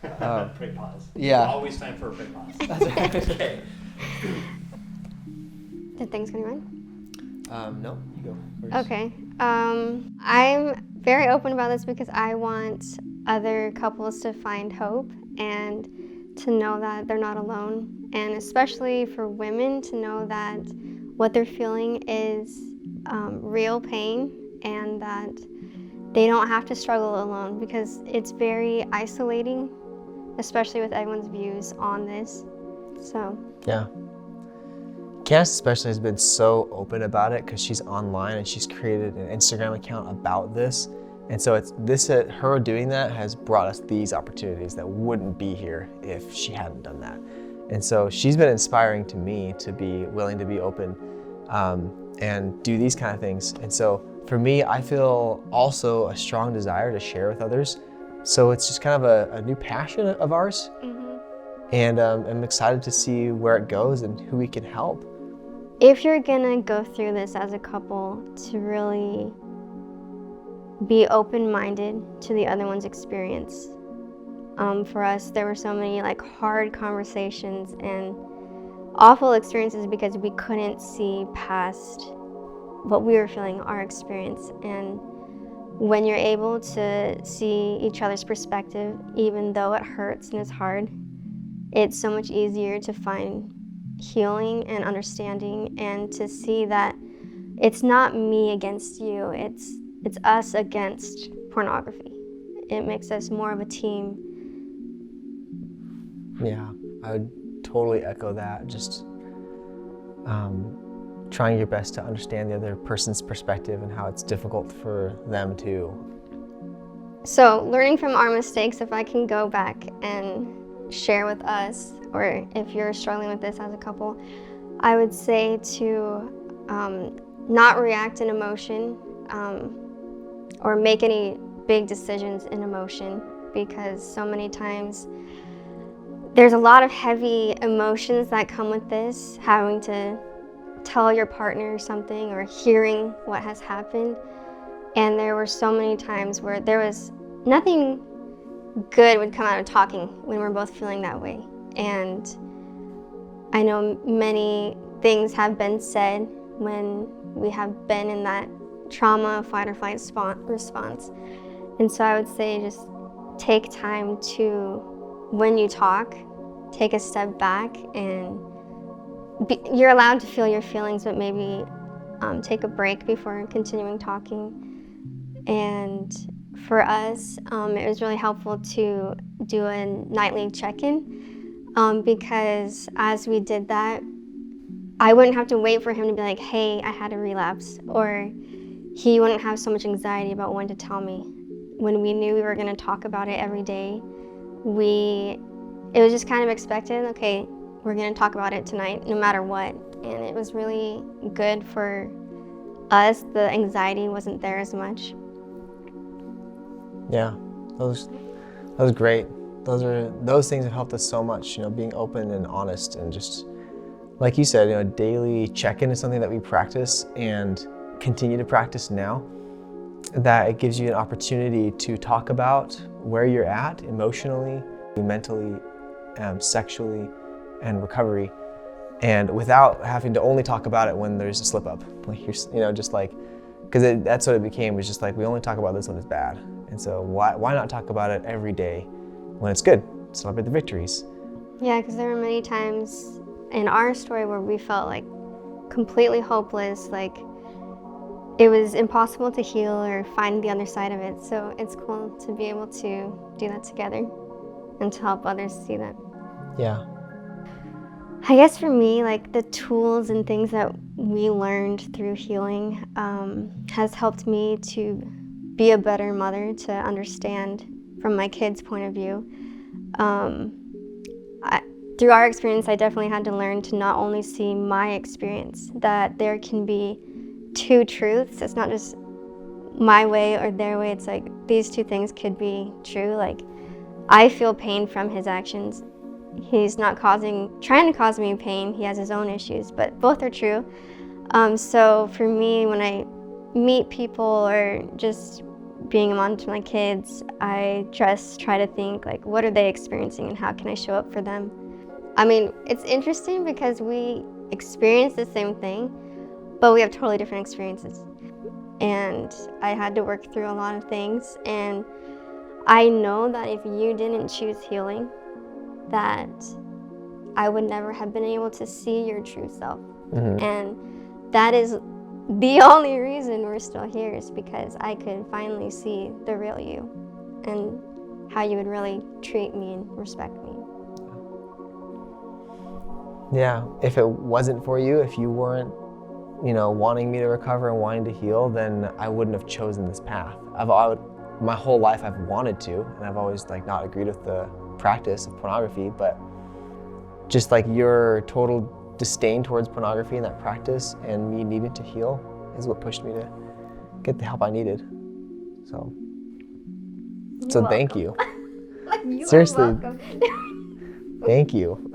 Break pause. Yeah. Always time for a break pause. Okay. Did things go on? No, you go first. Okay. I'm very open about this because I want other couples to find hope and to know that they're not alone. And especially for women to know that what they're feeling is real pain and that they don't have to struggle alone, because it's very isolating, especially with everyone's views on this. So. Yeah. Candice especially has been so open about it because she's online and she's created an Instagram account about this. And so her doing that has brought us these opportunities that wouldn't be here if she hadn't done that. And so she's been inspiring to me to be willing to be open and do these kind of things. And so for me, I feel also a strong desire to share with others. So it's just kind of a new passion of ours. Mm-hmm. And I'm excited to see where it goes and who we can help. If you're gonna go through this as a couple, to really be open-minded to the other one's experience. For us, there were so many hard conversations and awful experiences because we couldn't see past what we were feeling, our experience. And when you're able to see each other's perspective, even though it hurts and it's hard, it's so much easier to find healing and understanding, and to see that it's not me against you, it's us against pornography. It makes us more of a team. Yeah, I would totally echo that. Just trying your best to understand the other person's perspective and how it's difficult for them too. So learning from our mistakes, if I can go back and share with us, or if you're struggling with this as a couple, I would say to not react in emotion or make any big decisions in emotion, because so many times there's a lot of heavy emotions that come with this, having to tell your partner something or hearing what has happened. And there were so many times where there was nothing good would come out of talking when we're both feeling that way. And I know many things have been said when we have been in that trauma, fight or flight response. And so I would say just take time to, when you talk, take a step back, and you're allowed to feel your feelings, but maybe take a break before continuing talking. And for us, it was really helpful to do a nightly check-in. Because as we did that, I wouldn't have to wait for him to be like, hey, I had a relapse, or he wouldn't have so much anxiety about when to tell me. When we knew we were gonna talk about it every day, it was just kind of expected, okay, we're gonna talk about it tonight, no matter what. And it was really good for us. The anxiety wasn't there as much. Yeah, that was great. Those things have helped us so much, being open and honest, and just like you said, daily check-in is something that we practice and continue to practice now, that it gives you an opportunity to talk about where you're at emotionally, mentally, sexually, and recovery, and without having to only talk about it when there's a slip up. Because that's what it became, was just we only talk about this when it's bad. And so why not talk about it every day when it's good? Celebrate the victories. Yeah, because there were many times in our story where we felt completely hopeless, it was impossible to heal or find the other side of it. So it's cool to be able to do that together and to help others see that. Yeah. I guess for me, the tools and things that we learned through healing has helped me to be a better mother, to understand from my kids' point of view. Through our experience, I definitely had to learn to not only see my experience, that there can be two truths. It's not just my way or their way. It's these two things could be true. I feel pain from his actions. He's not trying to cause me pain. He has his own issues, but both are true. So for me, when I meet people or just being a mom to my kids, I just try to think like, what are they experiencing and how can I show up for them? I mean, it's interesting because we experience the same thing, but we have totally different experiences. And I had to work through a lot of things, and I know that if you didn't choose healing, that I would never have been able to see your true self. And that is the only reason we're still here, is because I could finally see the real you and how you would really treat me and respect me. Yeah, if it wasn't for you, if you weren't, wanting me to recover and wanting to heal, then I wouldn't have chosen this path. My whole life I've wanted to, and I've always not agreed with the practice of pornography, but just your total disdain towards pornography and that practice and me needing to heal is what pushed me to get the help I needed. So You're thank welcome. you. You Seriously. are welcome. Thank you.